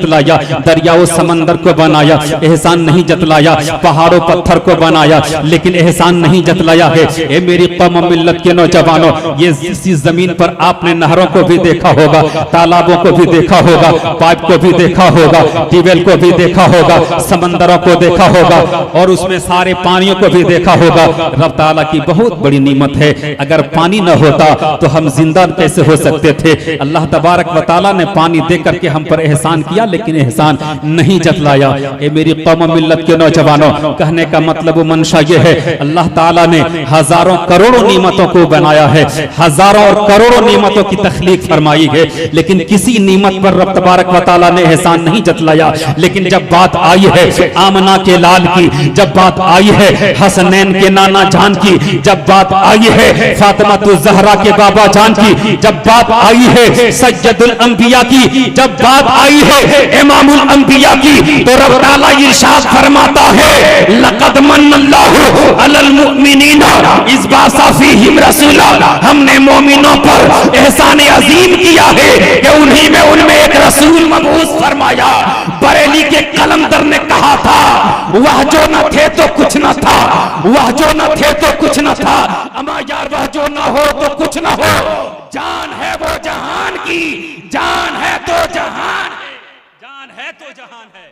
जतलाया, दरियाओं समंदर को बनाया, एहसान नहीं जतलाया, पहाड़ों पत्थर को बनाया, लेकिन एहसान नहीं जतलाया है। ए मेरी कौम मिल्लत के नौजवानों, ये इसी जमीन पर आपने नहरों को भी देखा होगा, तालाबों को भी देखा होगा, पाइप को भी देखा होगा, ट्यूबवेल को भी देखा होगा, समंदरों को देखा होगा और उसमें सारे पानियों को भी देखा होगा। रब ताला की बहुत बड़ी नेमत है। अगर पानी न होता तो हम जिंदा कैसे हो सकते थे। अल्लाह तबारक व तआला ने पानी दे करके हम पर एहसान किया, लेकिन एहसान नहीं जतलाया। ए मेरी कौम मिल्लत के नौजवानों, कहने का मतलब मंशा ये है, अल्लाह ताला ने हजारों करोड़ों नेमतों को बनाया है, हजारों और करोड़ों नेमतों की तख्लीक फरमाई है, लेकिन किसी नेमत पर रब तबारक व तआला ने एहसान नहीं जतलाया। लेकिन जब बात आई है आमना के लाल की, जब बात आई है हसनैन के नाना जान की, जब बात आई है फातिमा तुज ज़हरा के बाबा जान की, जब बात आई है सैयदुल अंबिया की, जब बात आई है इमामुल अंबिया की, तो रब ताला इरशाद फरमाता है लक़द मन्नल्लाहु अलल मुमिनीना इज़ बअसा फ़ीहिम रसूला, हमने मोमिनों पर एहसान अजीम किया है कि उन्हीं में उनमें एक रसूल मबूस फरमाया। बरेली के कलंदर ने कहा था वह जो न थे तो कुछ न था, वह जो न थे तो कुछ न था, अमा यार वह जो न हो तो कुछ न हो, जान है वो जहान की, जान है तो जहान है, जान है तो जहान है।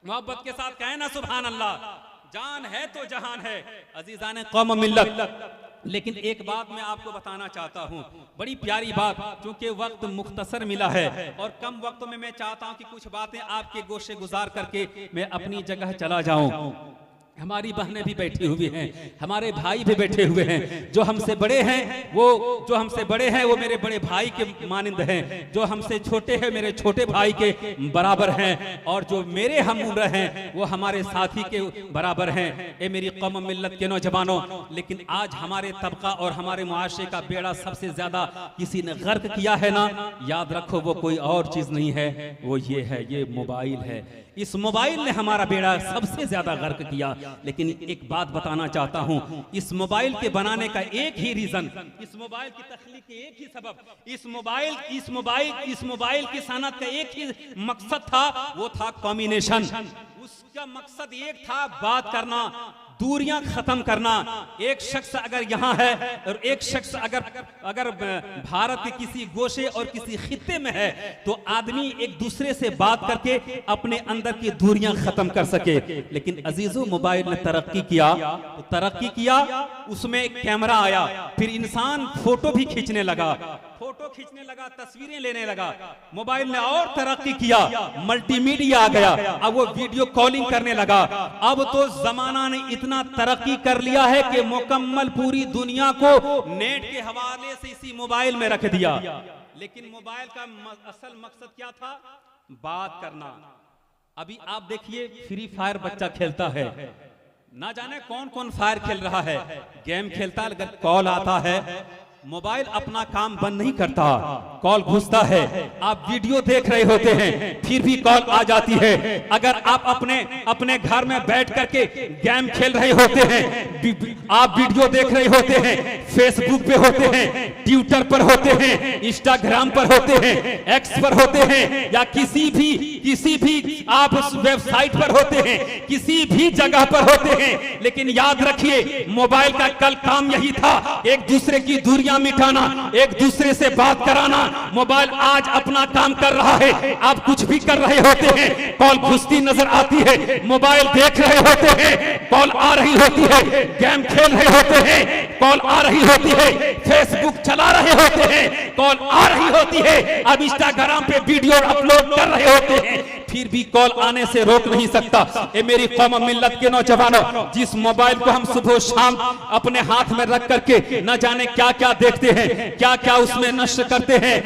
मोहब्बत के साथ कहे ना सुभान अल्लाह, जान है तो जहान है। अजीजान कौम मिल्लत, लेकिन एक बात मैं आपको बताना चाहता हूँ, बड़ी प्यारी बात, क्योंकि वक्त मुख्तसर मिला है और कम वक्त में मैं चाहता हूँ कि कुछ बातें आपके गोशे गुजार करके मैं अपनी जगह चला जाऊँ। हमारी बहनें भी बैठी हुई हैं, हमारे भाई भी बैठे हुए हैं, जो हमसे बड़े हैं वो मेरे बड़े भाई के मानिंद हैं, जो हमसे छोटे हैं मेरे छोटे भाई के बराबर हैं, और जो मेरे हम उम्र हैं वो हमारे साथी के बराबर हैं। ए मेरी कौम मिल्लत के नौजवानों, लेकिन आज हमारे तबका और हमारे मुआशरे का बेड़ा सबसे ज्यादा किसी ने गर्क किया है ना, याद रखो वो कोई और चीज नहीं है, वो ये है, ये मोबाइल है। इस मोबाइल ने हमारा बेड़ा सबसे ज्यादा गर्क किया। लेकिन एक बात बताना चाहता हूं, इस मोबाइल के बनाने का एक ही रीजन, इस मोबाइल की तख्लीक के एक ही सबब, इस मोबाइल की सनत का एक ही मकसद था, वो था कॉम्बिनेशन। उसका मकसद एक था बात करना, दूरियां खत्म करना। एक शख्स अगर यहाँ है और एक शख्स अगर भारत के किसी गोशे और किसी खित्ते में है, तो आदमी एक दूसरे से बात करके अपने अंदर की दूरियां खत्म कर सके। लेकिन अजीजों, मोबाइल ने तरक्की किया, उसमें एक कैमरा आया, फिर इंसान फोटो भी खींचने लगा, तस्वीरें लेने लगा। मोबाइल ने और तरक्की किया, मल्टीमीडिया आ गया, अब वो वीडियो कॉलिंग करने लगा। अब तो जमाना ने इतना तरक्की कर लिया है कि मुकम्मल पूरी दुनिया को नेट के हवाले से इसी मोबाइल में रख दिया। लेकिन मोबाइल का असल मकसद क्या था? बात करना। अभी आप देखिए, फ्री फायर बच्चा खेलता है, ना जाने कौन कौन फायर खेल रहा है, गेम खेलता है, अगर कॉल आता है, मोबाइल अपना काम बंद नहीं करता, कॉल घुसता है, आप वीडियो देख रहे होते हैं, फिर भी कॉल आ जाती है। अगर आप अपने घर में बैठ करके गेम खेल रहे होते हैं, आप वीडियो देख रहे होते हैं, फेसबुक पे होते हैं, ट्विटर पर होते हैं, इंस्टाग्राम पर होते हैं, एक्स पर होते हैं, या किसी भी आप वेबसाइट पर होते हैं, किसी भी जगह पर होते हैं, लेकिन याद रखिए मोबाइल का कल काम यही था, एक दूसरे की दूरियां मिटाना, एक दूसरे से बात कराना। मोबाइल आज अपना काम कर रहा है, आप कुछ भी कर रहे होते हैं, कॉल घुसती नजर आती है, मोबाइल देख रहे होते हैं, कॉल आ रही होती है, गेम खेल रहे होते हैं, कॉल आ रही होती है, फेसबुक चला रहे होते हैं, कॉल आ रही होती है, अब इंस्टाग्राम पे वीडियो अपलोड कर रहे होते हैं, फिर भी कॉल आने से रोक नहीं सकता। ए मेरी कौम मिल्लत के नौजवानों, जिस मोबाइल को हम सुबह शाम अपने हाथ में रख करके न जाने क्या क्या देखते हैं, क्या क्या उसमें नष्ट करते हैं,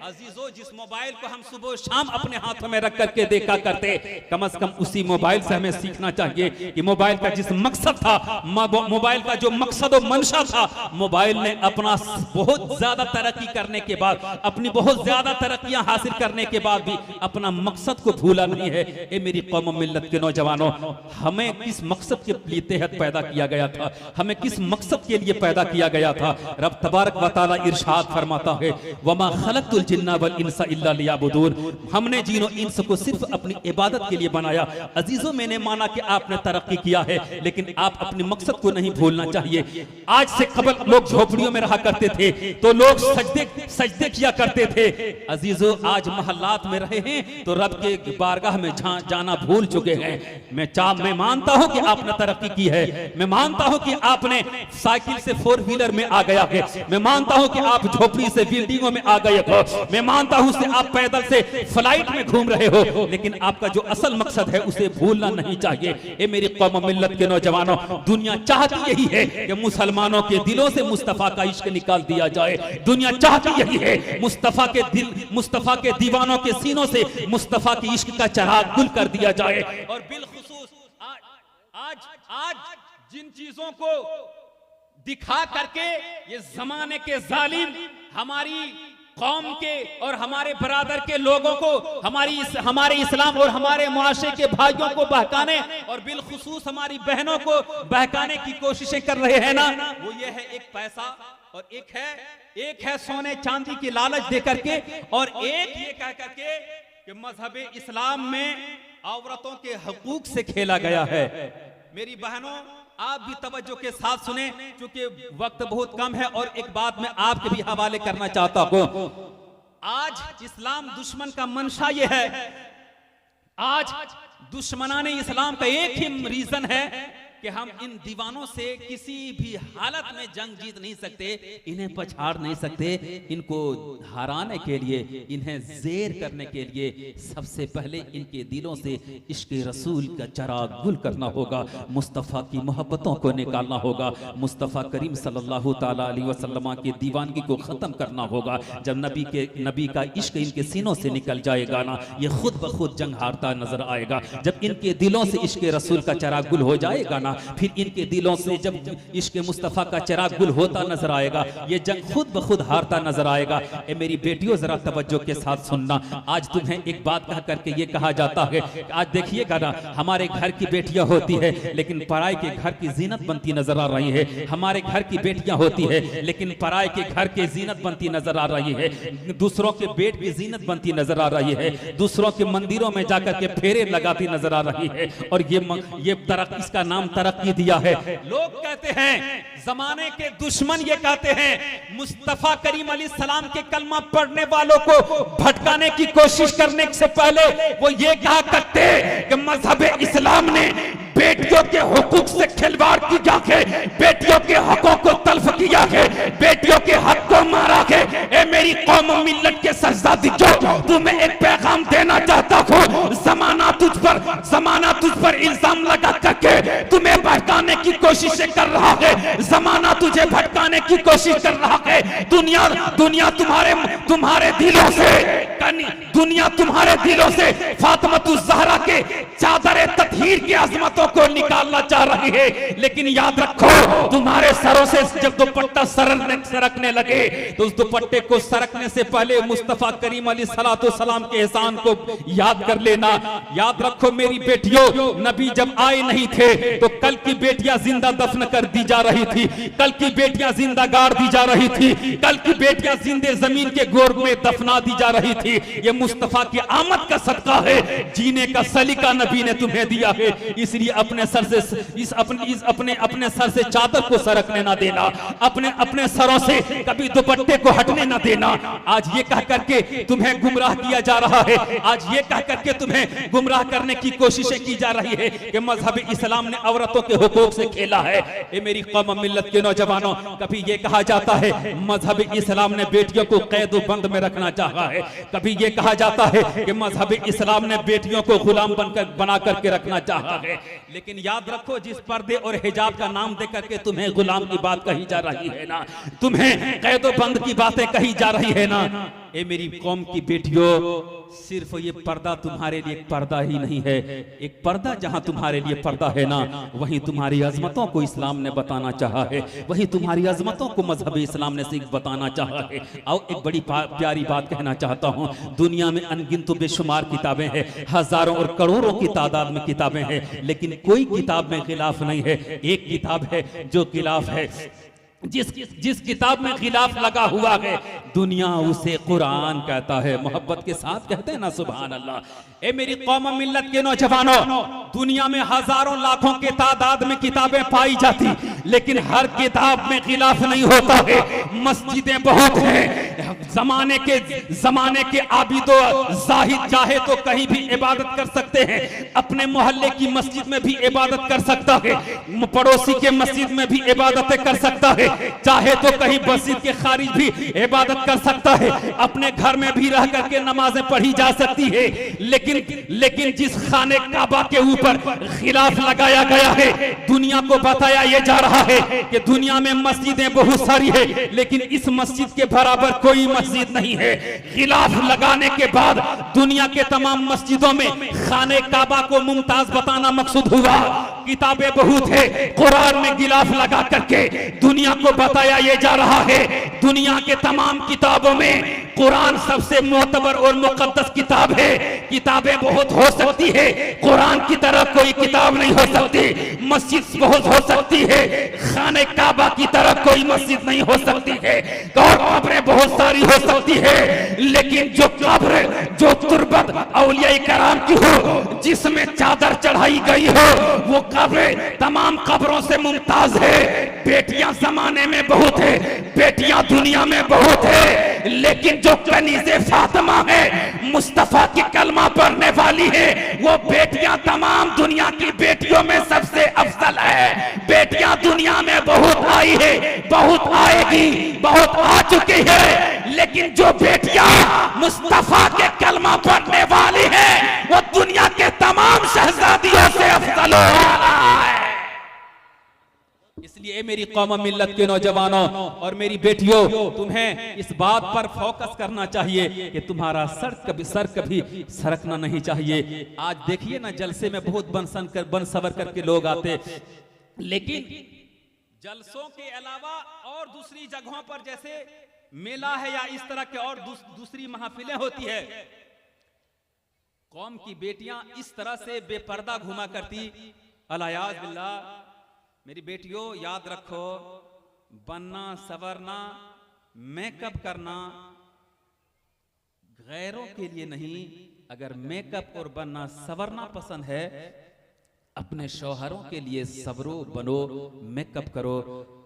अजीजों, जिस मोबाइल को हम सुबह शाम अपने हाथों में रख करके देखा करते, कम से कम उसी मोबाइल से हमें सीखना चाहिए कि मोबाइल का जिस मकसद था, मोबाइल का जो मकसद और मंशा था, मोबाइल ने अपना बहुत ज्यादा तरक्की करने के बाद, अपनी बहुत ज्यादा तरक्कियां हासिल करने के बाद भी अपना मकसद को भूला नहीं है। ए मेरी कौम मिल्लत के नौजवानों, हमें किस मकसद के तहत पैदा किया गया था, हमें किस मकसद के लिए पैदा किया गया था? रब तबारक व तआला इरशाद फरमाता है, वमा खलक़तुल जिन्ना वल वल इंसा इल्ला लियाबुदून, हमने जीनो इंस को सिर्फ अपनी इबादत के लिए बनाया। अजीजों, मैंने माना कि आपने तरक्की किया है, लेकिन आप अपने मकसद को नहीं भूलना चाहिए। आज से कबल लोग झोपड़ियों में रहा करते थे तो लोग सजदे किया करते थे। अजीजों, आज महल्लात में रहे हैं तो रब के बारगाह में जाना भूल चुके हैं। मैं मानता हूं कि आपने तरक्की की है, मैं मानता हूं कि आपने साइकिल से 4 व्हीलर में आ गया है, मैं मानता हूं कि आप झोपड़ी से बिल्डिंगों में आ गए हो, मैं मानता हूं कि आप पैदल से फ्लाइट में घूम रहे हो, लेकिन आपका जो असल मकसद है उसे भूलना नहीं चाहिए। ए मेरी कौम मिल्लत के नौजवानों, दुनिया चाहती यही है कि मुसलमानों के दिलों से मुस्तफा का इश्क निकाल दिया जाए। दुनिया चाहती यही है मुस्तफा के दीवानों के सीनों से मुस्तफा के इश्क का चिराग गुल कर दिया जाए। और बिलखुसूस आज जिन चीजों को दिखा करके ये जमाने के जालिम हमारी कौम के और हमारे बरादर के लोगों को, हमारे इस्लाम और हमारे मुआशरे के भाइयों को बहकाने और बिलखुसूस हमारी बहनों को बहकाने की कोशिशें कर रहे हैं ना, वो ये है एक पैसा और एक है सोने चांदी की लालच दे करके, और एक ये कह करके कि मजहब इस्लाम में औरतों के हकूक से खेला गया है। मेरी बहनों, आप भी तवज्जो के साथ सुने, क्योंकि वक्त बहुत कम है और एक बात मैं आपके भी हवाले करना चाहता हूं। आज इस्लाम दुश्मन का मंशा ये है, आज दुश्मनाने इस्लाम का एक ही रीजन है कि हम इन दीवानों से किसी भी हालत में जंग जीत नहीं सकते, इन्हें पछाड़ नहीं सकते। इनको हराने के लिए, इन्हें ज़ेर करने के लिए सबसे पहले इनके दिलों से इश्क रसूल का चिराग गुल करना होगा, मुस्तफ़ा की मोहब्बतों को निकालना होगा, मुस्तफ़ा करीम सल्लल्लाहु ताला अलैहि वसल्लम की दीवानगी को ख़त्म करना होगा। जब नबी का इश्क इनके सीनों से निकल जाएगा ना, ये खुद ब खुद जंग हारता नजर आएगा। जब इनके दिलों से इश्क रसूल का चिराग गुल हो जाएगा ना, फिर इनके दिलों से जब इश्क मुस्तफ़ा का चिराग गुल होता नजर आएगा, ये जंग खुद ब खुद हारता नजर आएगा। ए मेरी बेटियों, जरा तवज्जो के साथ सुनना। आज तुम्हें एक बात कह करके ये कहा जाता है, आज देखिएगा ना, हमारे घर की बेटियां होती है लेकिन पराए के घर की जीनत बनती नजर आ रही है। हमारे घर की बेटियां होती है लेकिन पराए के घर की जीनत बनती नजर आ रही है। दूसरों के बेट की जीनत बनती नजर आ रही है, दूसरों के मंदिरों में जाकर के फेरे लगाती नजर आ रही है। और ये तरक्की, इसका नाम तरक्की दिया है। लोग कहते हैं, जमाने के दुश्मन ये कहते हैं, मुस्तफा करीम अलैहिस्सलाम के कलमा पढ़ने वालों को भटकाने की कोशिश करने से पहले वो ये कहा करते कि मजहब इस्लाम ने बेटियों के हुकूक से खिलवाड़ किया है, बेटियों के हकों को तल्फ किया है, बेटियों के हक को मारा है। ए मेरी कौम मिल्लत के सरदादी, जो तुम्हें एक पैगाम देना चाहता हूँ, जमाना तुझ पर इल्जाम लगा करके तुम्हें भटकाने की कोशिशें कर रहा है, जमाना तुझे भटकाने की कोशिश कर रहा है। दुनिया तुम्हारे दिलों से फातिमा जहरा के चादर ततहीर की अजमतों को निकालना चाह रही है। लेकिन याद रखो, तुम्हारे सरों से जब दुपट्टा सरकने लगे तो उस दुपट्टे को सरकने से पहले मुस्तफा करीम अलैहिस्सलाम के एहसान को याद कर लेना। याद रखो मेरी बेटियों, नबी जब आए नहीं थे तो कल की बेटियां जिंदा दफन कर दी जा रही थी, कल की बेटियां जिंदा गाड़ दी जा रही थी, कल की बेटियां जिंदे जमीन के गोर में दफना दी जा रही थी। ये मुस्तफा की आमद का सदका है, जीने का सलीका नबी ने तुम्हें दिया है। इसलिए अपने सर से चादर को सरकने ना देना, अपने सरों से कभी दुपट्टे को हटने ना देना। आज ये कह करके तुम्हें गुमराह किया जा रहा है, आज ये कह करके तुम्हें गुमराह करने की कोशिशें की जा रही है कि मजहब इस्लाम ने औरतों के हुकूक से खेला है। ए मेरी कौम मिल्लत के नौजवानों, कभी ये कहा जाता है मजहब इस्लाम ने बेटियों को कैद बंद में रखना चाहा है, कभी ये कहा जाता है कि मजहब इस्लाम ने बेटियों को गुलाम बना करके रखना चाहा है। लेकिन याद रखो, जिस पर्दे और हिजाब का नाम दे करके तुम्हें गुलाम की बात कही जा रही है ना, तुम्हें कैद बंद की बातें कही जा रही है ना, ए मेरी कौम की बेटियों, सिर्फ ये पर्दा तुम्हारे लिए एक पर्दा ही नहीं है। एक पर्दा जहां तुम्हारे लिए पर्दा है ना, वहीं तुम्हारी अजमतों को इस्लाम ने बताना चाहा है, वहीं तुम्हारी अजमतों को मजहब इस्लाम ने सिर्फ बताना चाहा है। और एक बड़ी प्यारी बात कहना चाहता हूं, दुनिया में अनगिनत बेशुमार किताबें हैं, हजारों और करोड़ों की तादाद में किताबें हैं, लेकिन कोई किताब में खिलाफ नहीं है। एक किताब है जो खिलाफ है, जिस जिस किताब में खिलाफ लगा हुआ है, दुनिया उसे कुरान कहता है। मोहब्बत के साथ कहते हैं ना, सुभान अल्लाह। ए मेरी कौम मिल्लत के नौजवानों, दुनिया में हजारों लाखों के तादाद में किताबें पाई जाती, लेकिन हर किताब में खिलाफ नहीं होता है। मस्जिदें बहुत हैं, जमाने के आबिदो जाहिद चाहे तो कहीं भी इबादत कर सकते हैं, अपने मोहल्ले की मस्जिद में भी इबादत कर सकता है, पड़ोसी के मस्जिद में भी इबादतें कर सकता है, चाहे तो कहीं मस्जिद के खारिज भी इबादत कर सकता है, अपने घर में भी रह करके नमाजें पढ़ी जा सकती है। लेकिन जिस खाने काबा के ऊपर खिलाफ लगाया गया है, दुनिया को बताया यह जा रहा है कि दुनिया में मस्जिदें बहुत सारी है, लेकिन इस मस्जिद के बराबर कोई मस्जिद नहीं है। खिलाफ लगाने के बाद दुनिया के तमाम मस्जिदों में खाने काबा को मुमताज बताना मकसूद हुआ। किताबें बहुत है, कुरान में गिलाफ लगा करके दुनिया को बताया यह जा रहा है, दुनिया के तमाम किताबों में कुरान सबसे मोतबर और मुकद्दस किताब है। किताबें बहुत हो सकती है, कुरान की तरह कोई किताब नहीं हो सकती। मस्जिद बहुत हो सकती है, खाने काबा की तरह कोई मस्जिद नहीं हो सकती है, और कब्रें बहुत सारी हो सकती है, लेकिन जो कब्र, जो तुरबत औलिया कराम की हो, जिसमें चादर चढ़ाई गई हो, वो कब्र तमाम कब्रों से मुमताज है। बेटियां जमाने में बहुत है, बेटियां दुनिया में बहुत है, लेकिन जो कनीज़े फातिमा है, मुस्तफा की कलमा पढ़ने वाली है, वो बेटियां तमाम दुनिया की बेटियों में सबसे अफजल है। बेटियां दुनिया में बहुत आई है, बहुत आएगी, बहुत आ चुकी है, लेकिन जो बेटियां मुस्तफा के कलमा पढ़ने वाली है, वो दुनिया के तमाम शहजादियों से अफजल है। इसलिए मेरी कौम मिल्लत के नौजवानों और मेरी बेटियों, तुम्हें इस बात पर फोकस करना चाहिए कि तुम्हारा सर कभी सरकना नहीं चाहिए। आज देखिए ना, जलसे में बहुत बन सवर करके लोग आते, लेकिन जलसों के अलावा और दूसरी जगहों पर जैसे मेला है या इस तरह के और दूसरी महफिलें होती है, कौम की बेटियां इस तरह से बेपर्दा घुमा करती। अलायाज बिल्लाह। मेरी बेटियों, याद रखो, बनना, सवरना, मेकअप करना गैरों के लिए नहीं। अगर मेकअप और बनना सवरना पसंद है, अपने शौहरों के लिए सवरो, बनो, मेकअप करो।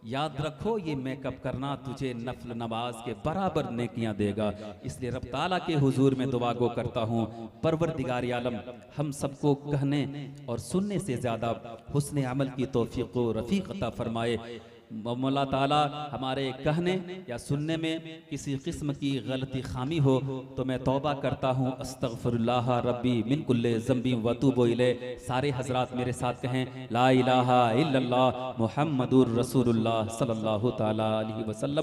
याद रखो, ये मेकअप करना तुझे नफल नमाज के बराबर नेकियां देगा। इसलिए रब ताला के हुजूर में दुआ गो करता हूँ, परवरदिगार आलम हम सबको कहने और सुनने से ज़्यादा हुस्न अमल की तौफीक व रफ़ीक अता फरमाए। मौला ताला हमारे कहने या सुनने में किसी किस्म की गलती खामी हो तो मैं तौबा करता हूँ, अस्तगफिरुल्लाह रब्बी मिन कुल्ले ज़ंबी व अतूबु इलैह। सारे हजरात मेरे साथ कहें, ला इलाहा इल्लल्लाह मुहम्मदुर रसूलुल्लाह सल्लल्लाहु ताला अलैहि वसल्लम।